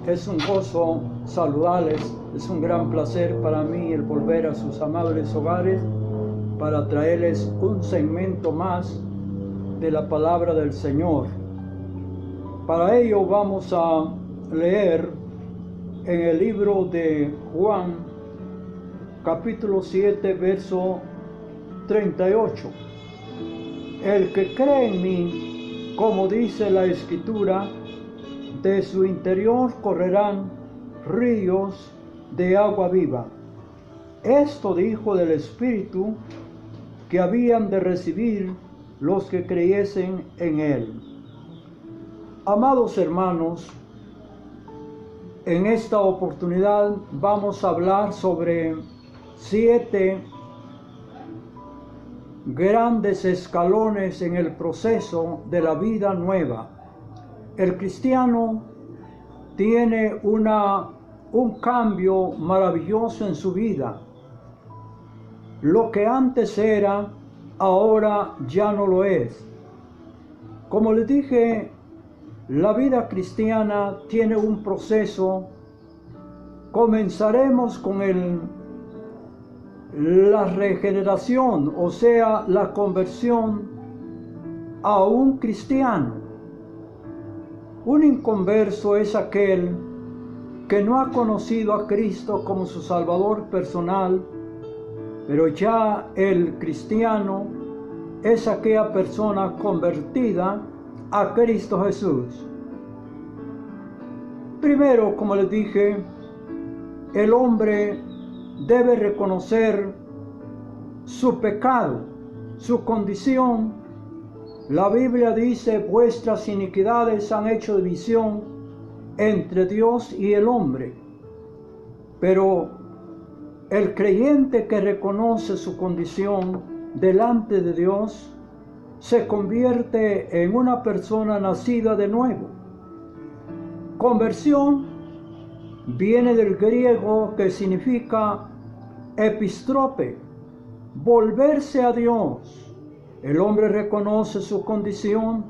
Es un gozo saludarles, es un gran placer para mí el volver a sus amables hogares para traerles un segmento más de la palabra del Señor. Para ello vamos a leer en el libro de Juan, capítulo 7, verso 38. El que cree en mí, como dice la Escritura, de su interior correrán ríos de agua viva. Esto dijo del Espíritu que habían de recibir los que creyesen en él. Amados hermanos, en esta oportunidad vamos a hablar sobre 7 grandes escalones en el proceso de la vida nueva. El cristiano tiene un cambio maravilloso en su vida. Lo que antes era, ahora ya no lo es. Como les dije, la vida cristiana tiene un proceso. Comenzaremos con la regeneración, o sea, la conversión a un cristiano. Un inconverso es aquel que no ha conocido a Cristo como su Salvador personal, pero ya el cristiano es aquella persona convertida a Cristo Jesús. Primero, como les dije, el hombre debe reconocer su pecado, su condición. La Biblia dice: vuestras iniquidades han hecho división entre Dios y el hombre. Pero el creyente que reconoce su condición delante de Dios se convierte en una persona nacida de nuevo. Conversión viene del griego que significa epistrope, volverse a Dios. El hombre reconoce su condición.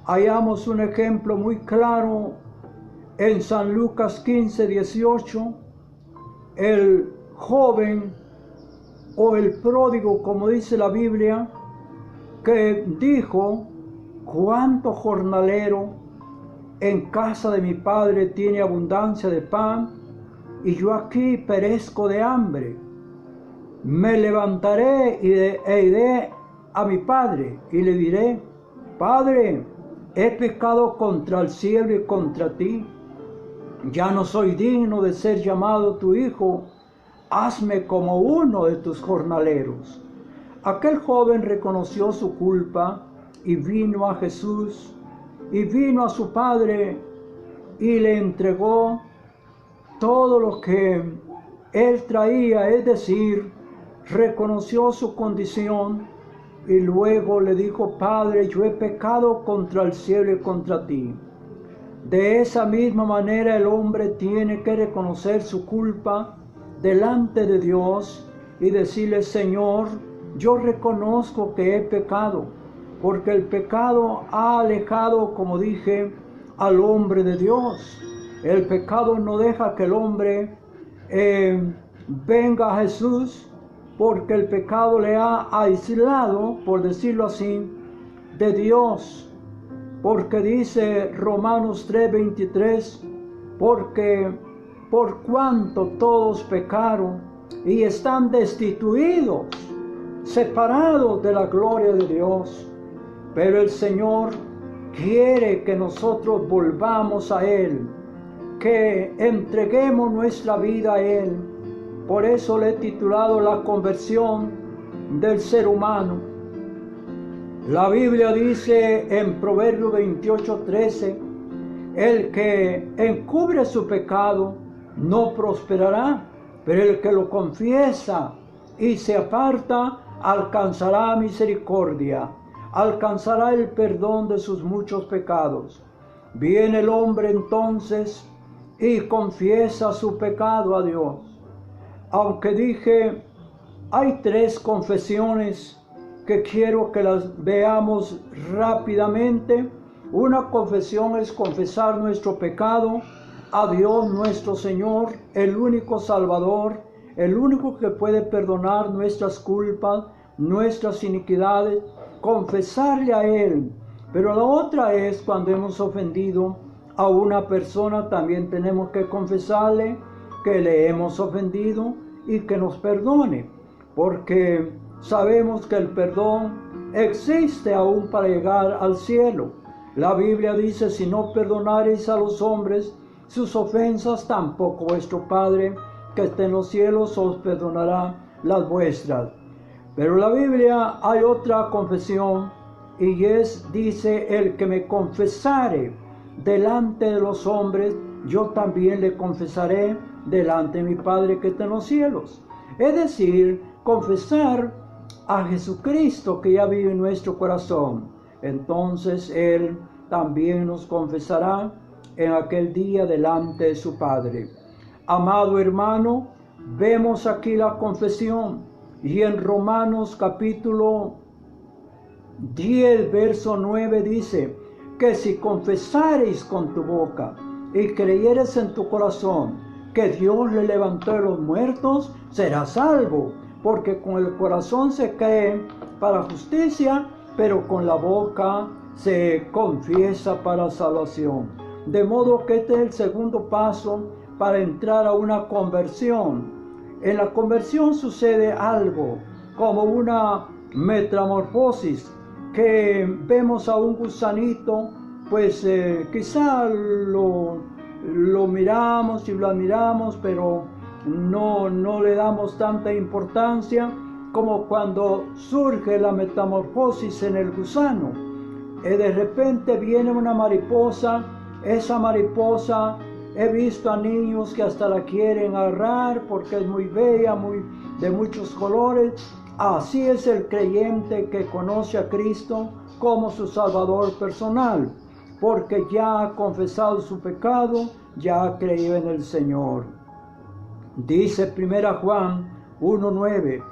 Hallamos un ejemplo muy claro en San Lucas 15, 18. El joven o el pródigo, como dice la Biblia, que dijo: cuánto jornalero en casa de mi padre tiene abundancia de pan, y yo aquí perezco de hambre. Me levantaré e iré a mi padre y le diré: Padre, he pecado contra el cielo y contra ti. Ya no soy digno de ser llamado tu hijo. Hazme como uno de tus jornaleros. Aquel joven reconoció su culpa y vino a Jesús, y vino a su padre y le entregó todo lo que él traía, es decir, reconoció su condición y luego le dijo: Padre, yo he pecado contra el cielo y contra ti. De esa misma manera el hombre tiene que reconocer su culpa delante de Dios y decirle: Señor, yo reconozco que he pecado, porque el pecado ha alejado, como dije, al hombre de Dios. El pecado no deja que el hombre venga a Jesús, porque el pecado le ha aislado, por decirlo así, de Dios. Porque dice Romanos 3:23, porque por cuanto todos pecaron y están destituidos, separados de la gloria de Dios. Pero el Señor quiere que nosotros volvamos a Él, que entreguemos nuestra vida a Él. Por eso le he titulado La conversión del ser humano. La Biblia dice en Proverbios 28:13, el que encubre su pecado no prosperará, pero el que lo confiesa y se aparta alcanzará misericordia, alcanzará el perdón de sus muchos pecados. Viene el hombre entonces y confiesa su pecado a Dios. Aunque dije, hay 3 confesiones que quiero que las veamos rápidamente. Una confesión es confesar nuestro pecado a Dios nuestro Señor, el único Salvador, el único que puede perdonar nuestras culpas, nuestras iniquidades, confesarle a Él. Pero la otra es cuando hemos ofendido a una persona, también tenemos que confesarle que le hemos ofendido y que nos perdone, porque sabemos que el perdón existe aún para llegar al cielo. La Biblia dice, si no perdonareis a los hombres sus ofensas, tampoco vuestro Padre que está en los cielos os perdonará las vuestras. Pero en la Biblia hay otra confesión y dice, el que me confesare delante de los hombres, yo también le confesaré delante de mi Padre que está en los cielos. Es decir, confesar a Jesucristo que ya vive en nuestro corazón. Entonces Él también nos confesará en aquel día delante de su Padre. Amado hermano, vemos aquí la confesión y en Romanos capítulo 10, verso 9 dice que si confesareis con tu boca y creyeres en tu corazón que Dios le levantó de los muertos, serás salvo, porque con el corazón se cree para justicia, pero con la boca se confiesa para salvación. De modo que este es el segundo paso para entrar a una conversión. En la conversión sucede algo como una metamorfosis, que vemos a un gusanito, pues quizá lo miramos y lo admiramos, pero no le damos tanta importancia como cuando surge la metamorfosis en el gusano. De repente viene una mariposa, esa mariposa, he visto a niños que hasta la quieren agarrar porque es muy bella, de muchos colores. Así es el creyente que conoce a Cristo como su Salvador personal, porque ya ha confesado su pecado, ya ha creído en el Señor. Dice 1 Juan 1:9,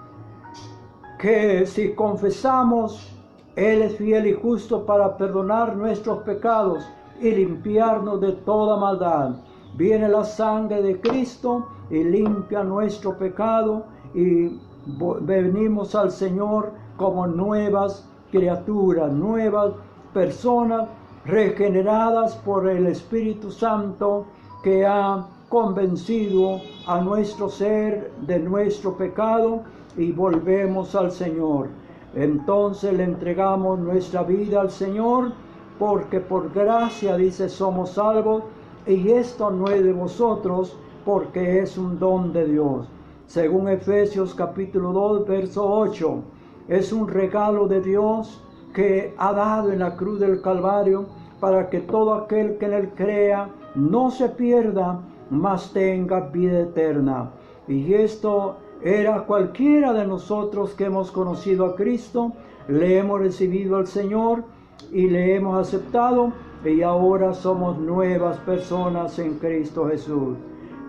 que si confesamos, Él es fiel y justo para perdonar nuestros pecados y limpiarnos de toda maldad. Viene la sangre de Cristo y limpia nuestro pecado y venimos al Señor como nuevas criaturas, nuevas personas regeneradas por el Espíritu Santo que ha convencido a nuestro ser de nuestro pecado y volvemos al Señor. Entonces le entregamos nuestra vida al Señor, porque por gracia, dice, somos salvos, y esto no es de vosotros, porque es un don de Dios. Según Efesios capítulo 2, verso 8, es un regalo de Dios que ha dado en la cruz del Calvario para que todo aquel que en Él crea no se pierda, mas tenga vida eterna. Y esto era cualquiera de nosotros que hemos conocido a Cristo, le hemos recibido al Señor y le hemos aceptado, y ahora somos nuevas personas en Cristo Jesús.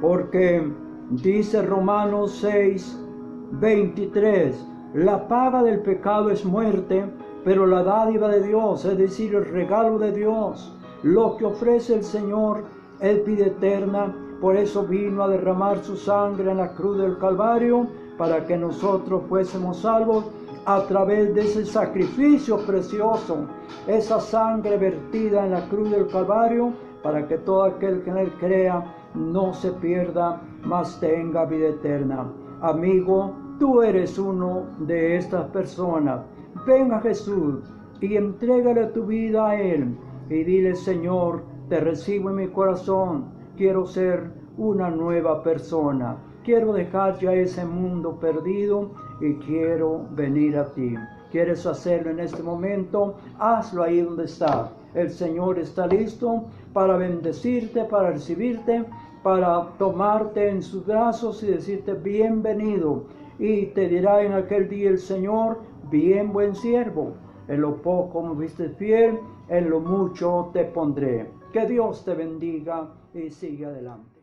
Porque dice Romanos 6, 23, la paga del pecado es muerte, pero la dádiva de Dios, es decir, el regalo de Dios, lo que ofrece el Señor es vida eterna. Por eso vino a derramar su sangre en la cruz del Calvario, para que nosotros fuésemos salvos a través de ese sacrificio precioso, esa sangre vertida en la cruz del Calvario, para que todo aquel que en Él crea no se pierda, mas tenga vida eterna. Amigo, tú eres uno de estas personas. Ven a Jesús y entrégale tu vida a Él y dile: Señor, te recibo en mi corazón, quiero ser una nueva persona, quiero dejar ya ese mundo perdido y quiero venir a ti. ¿Quieres hacerlo en este momento? Hazlo ahí donde está. El Señor está listo para bendecirte, para recibirte, para tomarte en sus brazos y decirte: bienvenido. Y te dirá en aquel día el Señor: bien, buen siervo, en lo poco me fuiste fiel, en lo mucho te pondré. Que Dios te bendiga y sigue adelante.